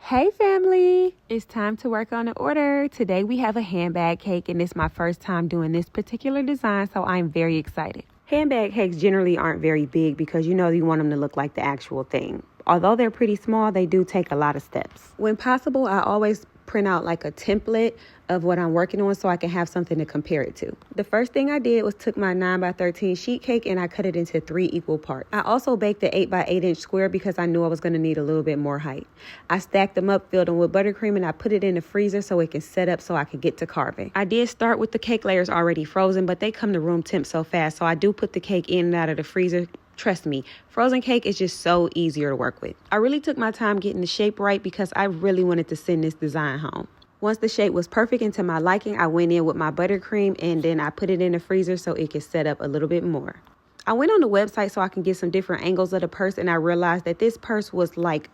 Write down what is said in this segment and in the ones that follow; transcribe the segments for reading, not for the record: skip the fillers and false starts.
Hey family, it's time to work on the order. Today we have a handbag cake and it's my first time doing this particular design, so I'm very excited. Handbag cakes generally aren't very big because you want them to look like the actual thing. Although they're pretty small, they do take a lot of steps. When possible, I always print out like a template of what I'm working on so I can have something to compare it to. The first thing I did was took my 9x13 sheet cake and I cut it into 3 equal parts. I also baked the 8x8 inch square because I knew I was going to need a little bit more height. I stacked them up, filled them with buttercream, and I put it in the freezer so it can set up so I could get to carving. I did start with the cake layers already frozen, but they come to room temp so fast, so I do put the cake in and out of the freezer. Trust me, frozen cake is just so easier to work with. I really took my time getting the shape right because I really wanted to send this design home. Once the shape was perfect and to my liking, I went in with my buttercream and then I put it in the freezer so it could set up a little bit more. I went on the website so I can get some different angles of the purse, and I realized that this purse was like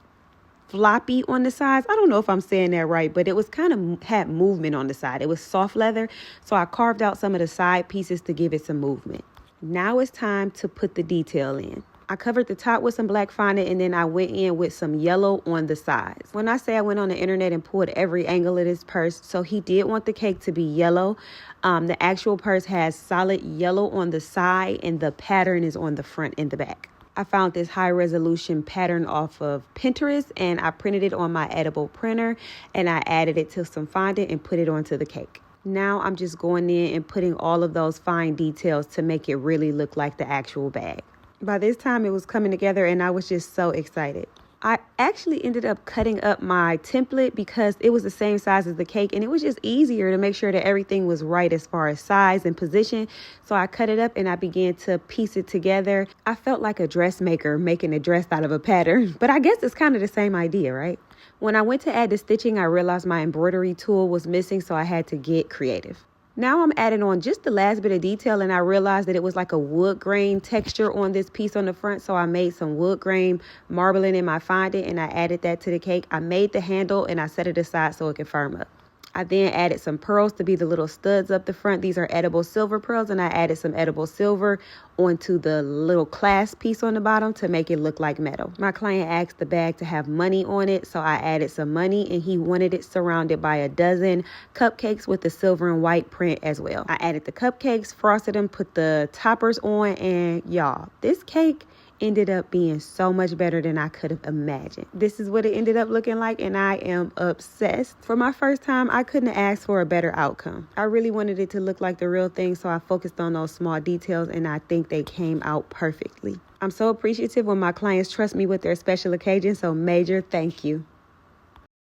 floppy on the sides. I don't know if I'm saying that right, but it was kind of had movement on the side. It was soft leather, so I carved out some of the side pieces to give it some movement. Now it's time to put the detail in. I covered the top with some black fondant and then I went in with some yellow on the sides. When I say I went on the internet and pulled every angle of this purse, so he did want the cake to be yellow. The actual purse has solid yellow on the side and the pattern is on the front and the back. I found this high resolution pattern off of Pinterest and I printed it on my edible printer and I added it to some fondant and put it onto the cake. Now I'm just going in and putting all of those fine details to make it really look like the actual bag. By this time it was coming together and I was just so excited. I actually ended up cutting up my template because it was the same size as the cake and it was just easier to make sure that everything was right as far as size and position. So I cut it up and I began to piece it together. I felt like a dressmaker making a dress out of a pattern, but I guess it's kind of the same idea, right? When I went to add the stitching, I realized my embroidery tool was missing, so I had to get creative. Now I'm adding on just the last bit of detail and I realized that it was like a wood grain texture on this piece on the front, so I made some wood grain marbling in my fondant and I added that to the cake. I made the handle and I set it aside so it could firm up. I then added some pearls to be the little studs up the front. These are edible silver pearls and I added some edible silver onto the little clasp piece on the bottom to make it look like metal. My client asked the bag to have money on it, so I added some money and he wanted it surrounded by a dozen cupcakes with the silver and white print as well. I added the cupcakes, frosted them, put the toppers on, and y'all, this cake ended up being so much better than I could have imagined. This is what it ended up looking like and I am obsessed. For my first time, I couldn't ask for a better outcome. I really wanted it to look like the real thing, so I focused on those small details and I think they came out perfectly. I'm so appreciative when my clients trust me with their special occasions, so major thank you.